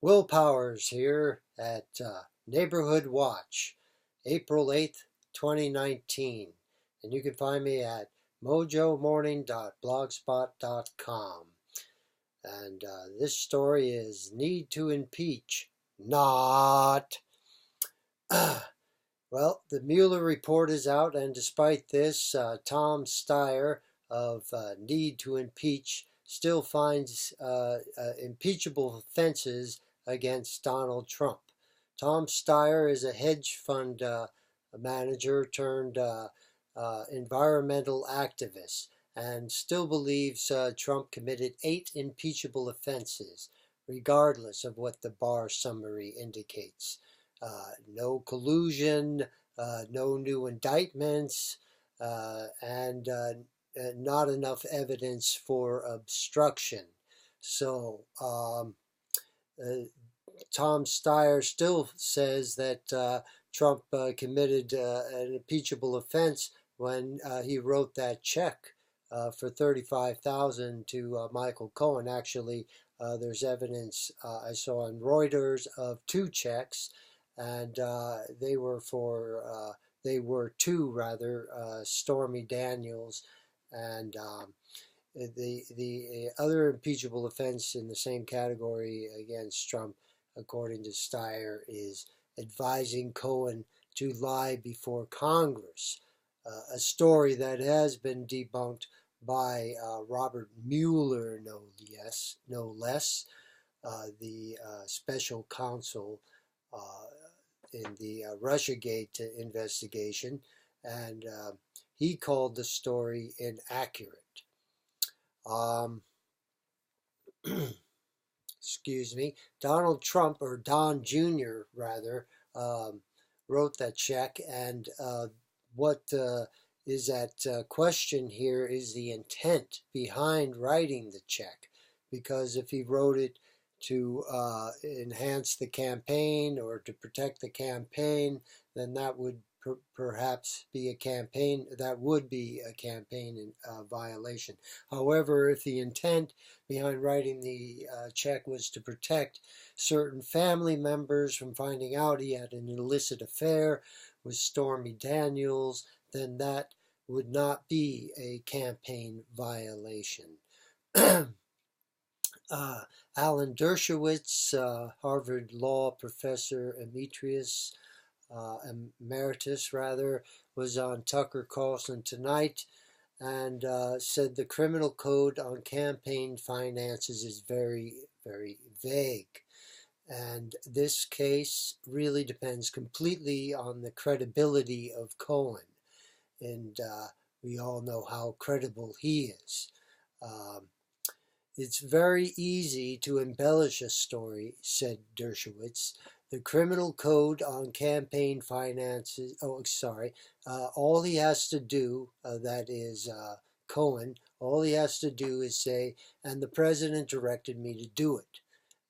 Will Powers here at Neighborhood Watch, April 8th, 2019. And you can find me at mojomorning.blogspot.com. And this story is Need to Impeach, Not. Well, the Mueller report is out, and despite this, Tom Steyer of Need to Impeach still finds impeachable offenses against Donald Trump. Tom Steyer is a hedge fund manager turned environmental activist and still believes Trump committed 8 impeachable offenses, regardless of what the Barr summary indicates. No collusion, no new indictments, and not enough evidence for obstruction. So Tom Steyer still says that Trump committed an impeachable offense when he wrote that check for $35,000 to Michael Cohen. Actually, there's evidence I saw on Reuters of 2 checks, and they were Stormy Daniels, and the other impeachable offense in the same category against Trump, according to Steyer, is advising Cohen to lie before Congress, a story that has been debunked by Robert Mueller, no less, the special counsel in the Russiagate investigation, and he called the story inaccurate. Excuse me, Donald Trump, or Don Jr. rather, wrote that check, and what is at question here is the intent behind writing the check, because if he wrote it to enhance the campaign or to protect the campaign, then that would perhaps be a campaign violation. However, if the intent behind writing the check was to protect certain family members from finding out he had an illicit affair with Stormy Daniels, then that would not be a campaign violation. Alan Dershowitz, Harvard Law Professor Emeritus, was on Tucker Carlson Tonight and said the criminal code on campaign finances is very, very vague. And this case really depends completely on the credibility of Cohen. And we all know how credible he is. It's very easy to embellish a story, said Dershowitz. The criminal code on campaign finances, all he has to do, that is Cohen, all he has to do is say, and the president directed me to do it.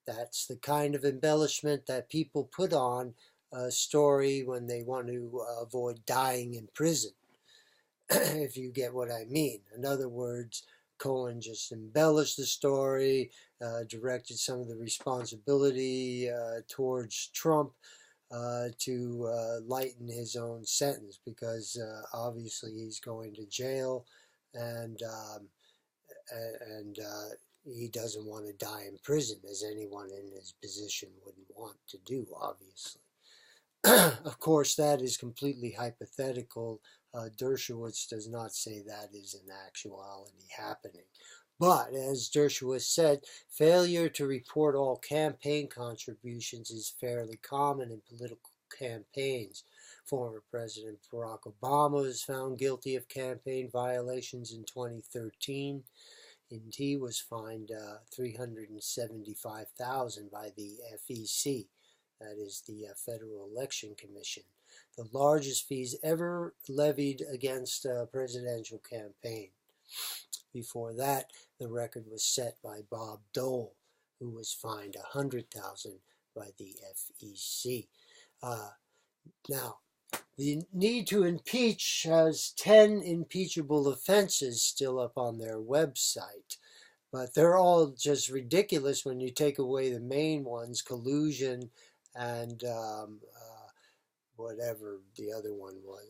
That's the kind of embellishment that people put on a story when they want to avoid dying in prison, if you get what I mean. In other words, Cohen just embellished the story, directed some of the responsibility towards Trump to lighten his own sentence, because obviously he's going to jail, and he doesn't want to die in prison, as anyone in his position wouldn't want to do, obviously. Of course, that is completely hypothetical. Dershowitz does not say that is in actuality happening. But, as Dershowitz said, failure to report all campaign contributions is fairly common in political campaigns. Former President Barack Obama was found guilty of campaign violations in 2013, and he was fined $375,000 by the FEC. That is the Federal Election Commission, the largest fees ever levied against a presidential campaign. Before that, the record was set by Bob Dole, who was fined $100,000 by the FEC. Now, the Need to Impeach has 10 impeachable offenses still up on their website, But they're all just ridiculous when you take away the main ones, collusion and whatever the other one was,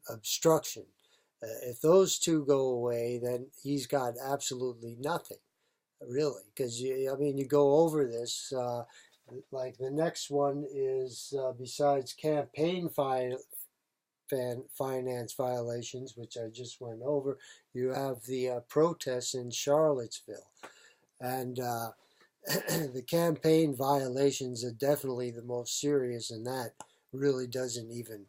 obstruction. If those two go away, then he's got absolutely nothing, really. Because, I mean, you go over this, like the next one is besides campaign finance violations, which I just went over, you have the protests in Charlottesville. And the campaign violations are definitely the most serious, and that really doesn't even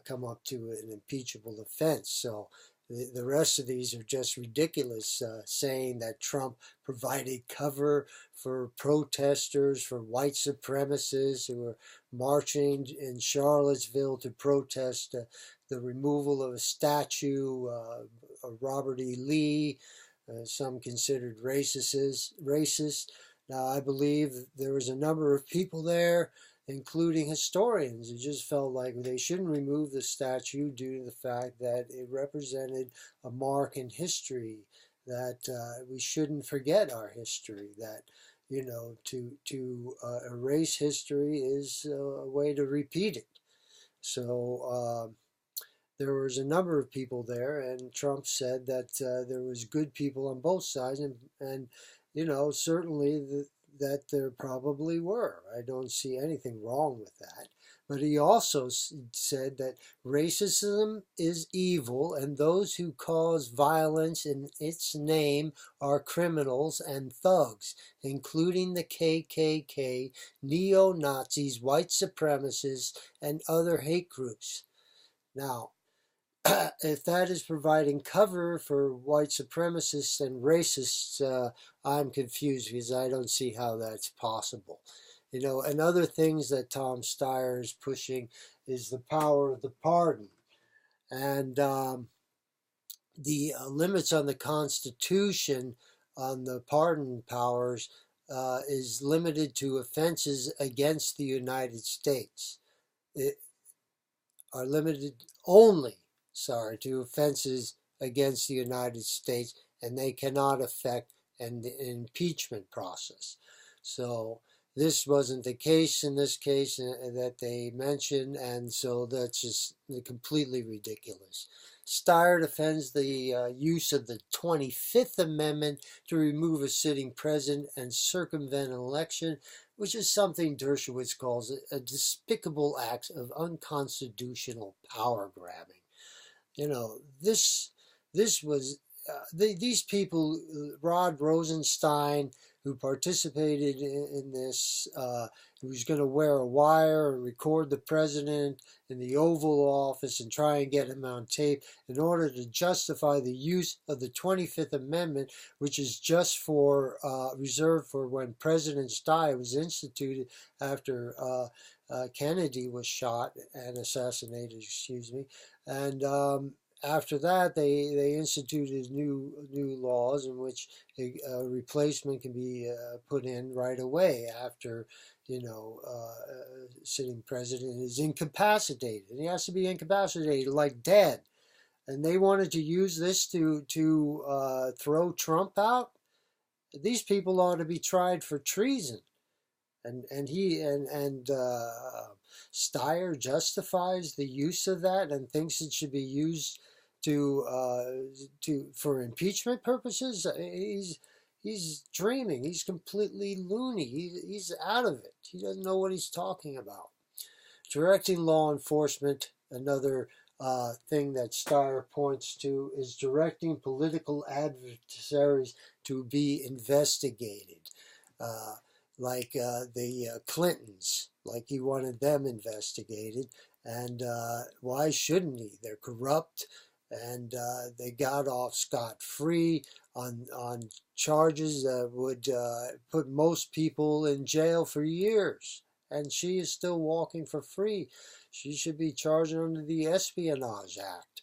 come up to an impeachable offense. So the rest of these are just ridiculous, saying that Trump provided cover for protesters, for white supremacists who were marching in Charlottesville to protest the removal of a statue of Robert E. Lee. Some considered racist. Now, I believe there was a number of people there, including historians, who just felt like they shouldn't remove the statue due to the fact that it represented a mark in history, that we shouldn't forget our history, that, you know, to erase history is a way to repeat it. So there was a number of people there, and Trump said that there was good people on both sides, and you know, certainly that there probably were. I don't see anything wrong with that. But he also said that racism is evil, and those who cause violence in its name are criminals and thugs, including the KKK, neo-Nazis, white supremacists, and other hate groups. Now, if that is providing cover for white supremacists and racists, I'm confused because I don't see how that's possible. You know, and other things that Tom Steyer is pushing is the power of the pardon. And the limits on the Constitution on the pardon powers is limited to offenses against the United States. It are limited only to offenses against the United States, and they cannot affect an impeachment process. So this wasn't the case in this case that they mentioned, and so that's just completely ridiculous. Steyer defends the use of the 25th Amendment to remove a sitting president and circumvent an election, which is something Dershowitz calls a despicable act of unconstitutional power grabbing. You know, this was these people, Rod Rosenstein, who participated in this, who was going to wear a wire and record the president in the Oval Office and try and get him on tape in order to justify the use of the 25th Amendment, which is just for reserved for when President's Day was instituted after Kennedy was shot and assassinated, excuse me, and after that, they instituted new laws in which a replacement can be put in right away after, you know, sitting president is incapacitated. And he has to be incapacitated, like dead. And they wanted to use this to throw Trump out. These people ought to be tried for treason. And Steyer justifies the use of that and thinks it should be used for impeachment purposes. He's dreaming. He's completely loony. He's out of it. He doesn't know what he's talking about. Directing law enforcement, another thing that Steyer points to, is directing political adversaries to be investigated. Like the Clintons, like he wanted them investigated. And why shouldn't he? They're corrupt, and they got off scot-free on charges that would put most people in jail for years. And she is still walking for free. She should be charged under the Espionage Act.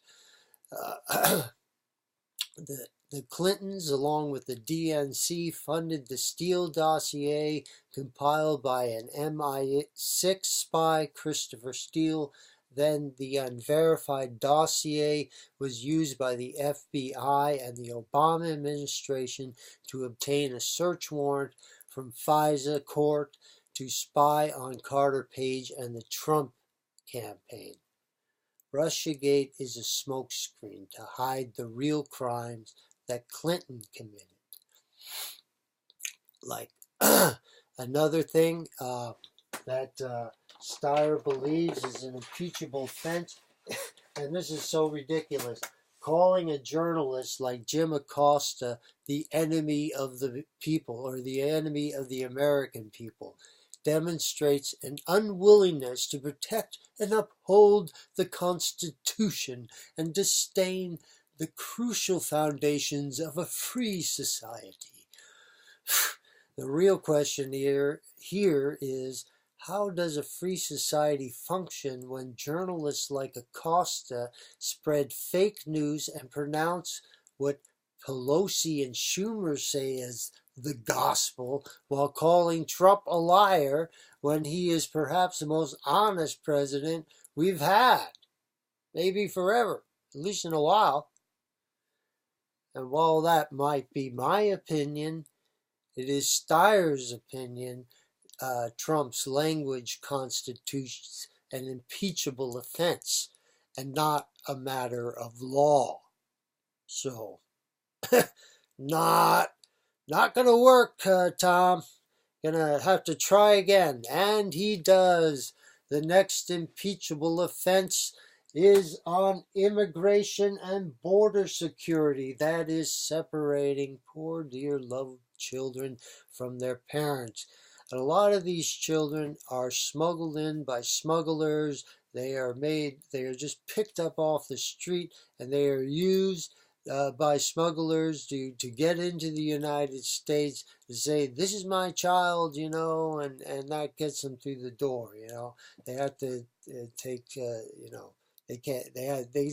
The Clintons, along with the DNC, funded the Steele dossier compiled by an MI6 spy, Christopher Steele, Then the unverified dossier was used by the FBI and the Obama administration to obtain a search warrant from FISA court to spy on Carter Page and the Trump campaign. Russiagate is a smokescreen to hide the real crimes that Clinton committed. Like another thing that Steyer believes is an impeachable offense, and this is so ridiculous, calling a journalist like Jim Acosta the enemy of the people or the enemy of the American people demonstrates an unwillingness to protect and uphold the Constitution and disdain the crucial foundations of a free society. The real question here is, how does a free society function when journalists like Acosta spread fake news and pronounce what Pelosi and Schumer say is the gospel while calling Trump a liar when he is perhaps the most honest president we've had, maybe forever, at least in a while? And while that might be my opinion, it is Steyer's opinion. Trump's language constitutes an impeachable offense and not a matter of law. So, not gonna work, Tom. Gonna have to try again. And he does. The next impeachable offense is on immigration and border security. That is separating poor dear loved children from their parents. And a lot of these children are smuggled in by smugglers. They are just picked up off the street, and they are used by smugglers to get into the United States, to say, this is my child, and that gets them through the door. They have to take, they can't, they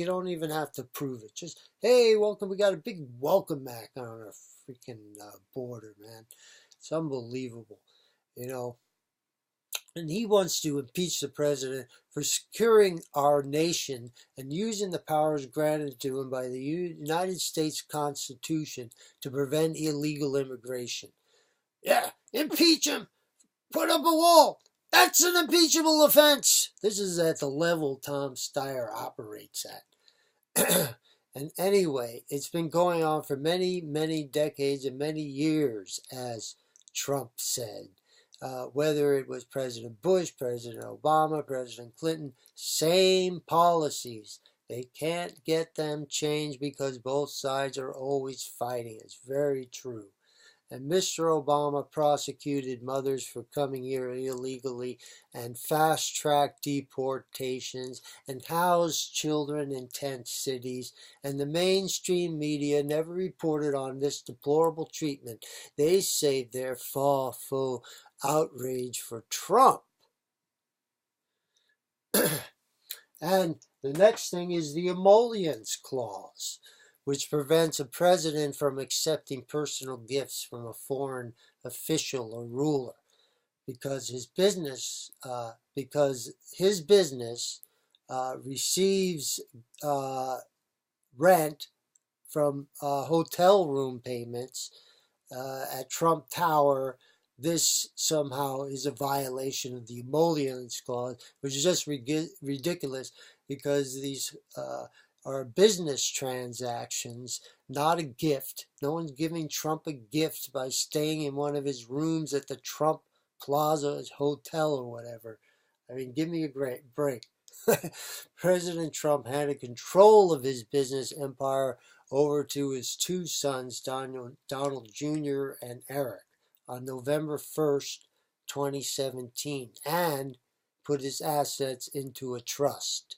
don't even have to prove it. Just, hey, welcome, we got a big welcome mat on our freaking border, man. It's unbelievable, And he wants to impeach the president for securing our nation and using the powers granted to him by the United States Constitution to prevent illegal immigration. Yeah, impeach him! Put up a wall! That's an impeachable offense! This is at the level Tom Steyer operates at. And anyway, it's been going on for many, many decades and many years, as Trump said. Whether it was President Bush, President Obama, President Clinton, same policies. They can't get them changed because both sides are always fighting. It's very true. And Mr. Obama prosecuted mothers for coming here illegally and fast-tracked deportations and housed children in tent cities. And the mainstream media never reported on this deplorable treatment. They saved their full outrage for Trump. And the next thing is the emollients clause, which prevents a president from accepting personal gifts from a foreign official or ruler because his business receives rent from hotel room payments at Trump Tower. This somehow is a violation of the emollients clause, which is just ridiculous because these are business transactions, not a gift. No one's giving Trump a gift by staying in one of his rooms at the Trump Plaza Hotel or whatever. I mean, give me a great break. President Trump handed control of his business empire over to his two sons, Donald Jr. and Eric, on November 1st, 2017, and put his assets into a trust.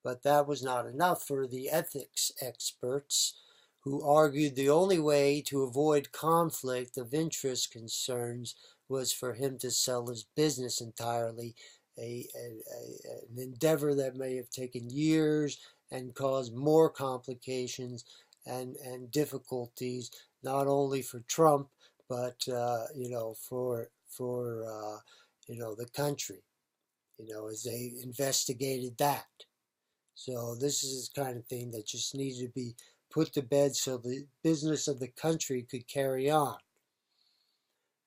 But that was not enough for the ethics experts, who argued the only way to avoid conflict of interest concerns was for him to sell his business entirely, an endeavor that may have taken years and caused more complications and difficulties, not only for Trump, but for the country. as they investigated that. So this is the kind of thing that just needed to be put to bed so the business of the country could carry on.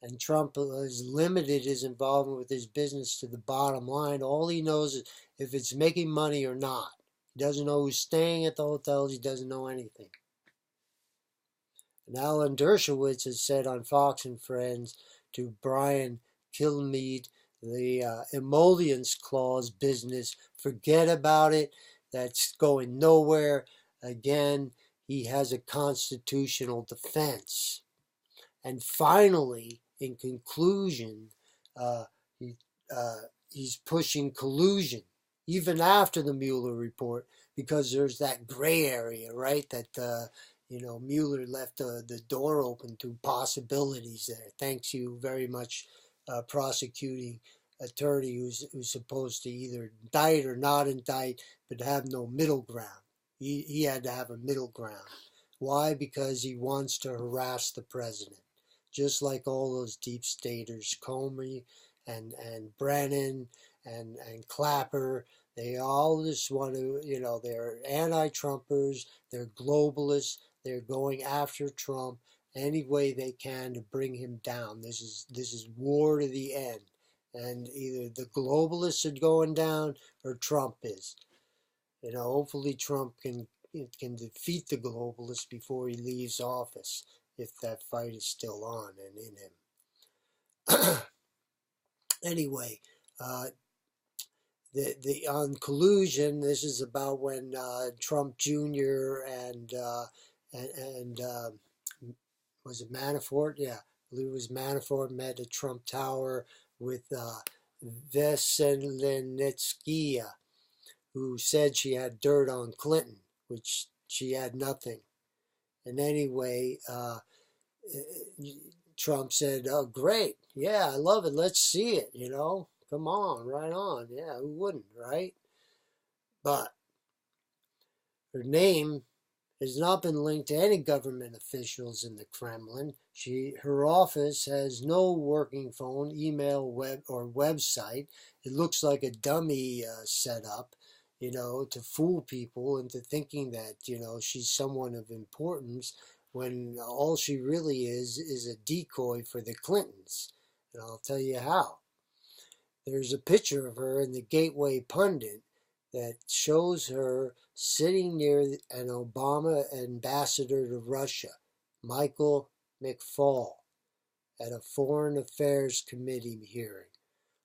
And Trump has limited his involvement with his business to the bottom line. All he knows is if it's making money or not. He doesn't know who's staying at the hotels. He doesn't know anything. And Alan Dershowitz has said on Fox and Friends to Brian Kilmeade, the emollients clause business, forget about it. That's going nowhere. Again, he has a constitutional defense. And finally, in conclusion, he, he's pushing collusion, even after the Mueller report, because there's that gray area, right? That, Mueller left the door open to possibilities there. Thanks you very much, prosecuting attorney who's supposed to either indict or not indict, but have no middle ground. He had to have a middle ground. Why? Because he wants to harass the president. Just like all those deep staters, Comey and Brennan and Clapper, they all just want to, they're anti-Trumpers, they're globalists, they're going after Trump any way they can to bring him down. This is war to the end. And either the globalists are going down or Trump is. Hopefully Trump can defeat the globalists before he leaves office, if that fight is still on and in him. Anyway, on collusion, this is about when Trump Jr. and was it Manafort? Yeah, I believe it was Manafort met at Trump Tower with Veselnitskaya, who said she had dirt on Clinton, which she had nothing. And anyway, Trump said, "Oh, great. Yeah, I love it. Let's see it, Come on, right on. Yeah, who wouldn't, right?" But her name has not been linked to any government officials in the Kremlin. Her office has no working phone, email, web, or website. It looks like a dummy setup, to fool people into thinking that, she's someone of importance, when all she really is a decoy for the Clintons. And I'll tell you how. There's a picture of her in the Gateway Pundit that shows her sitting near an Obama ambassador to Russia, Michael McFaul, at a Foreign Affairs Committee hearing,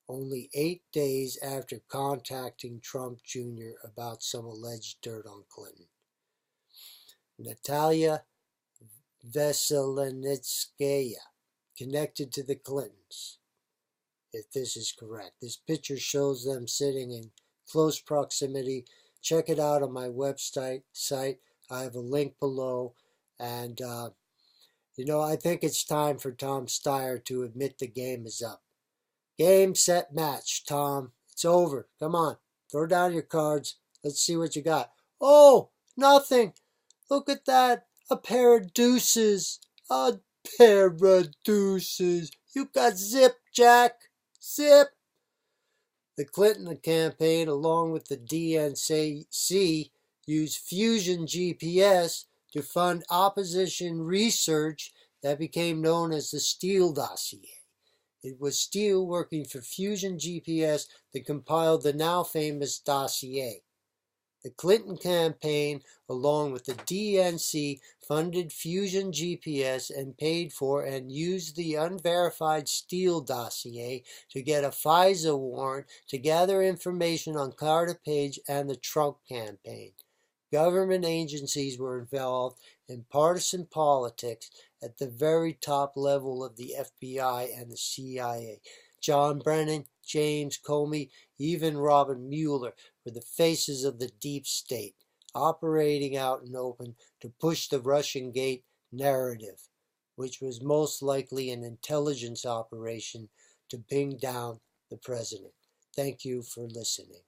only 8 days after contacting Trump Jr. about some alleged dirt on Clinton. Natalia Veselnitskaya, connected to the Clintons, if this is correct. This picture shows them sitting in close proximity. Check it out on my website. I have a link below. And, I think it's time for Tom Steyer to admit the game is up. Game, set, match, Tom. It's over. Come on. Throw down your cards. Let's see what you got. Oh, nothing. Look at that. A pair of deuces. A pair of deuces. You got zip, Jack. Zip. The Clinton campaign, along with the DNC, used Fusion GPS to fund opposition research that became known as the Steele dossier. It was Steele working for Fusion GPS that compiled the now famous dossier. The Clinton campaign, along with the DNC, funded Fusion GPS and paid for and used the unverified Steele dossier to get a FISA warrant to gather information on Carter Page and the Trump campaign. Government agencies were involved in partisan politics at the very top level of the FBI and the CIA. John Brennan, James Comey, even Robert Mueller were the faces of the deep state, operating out in open to push the Russian-gate narrative, which was most likely an intelligence operation to bring down the president. Thank you for listening.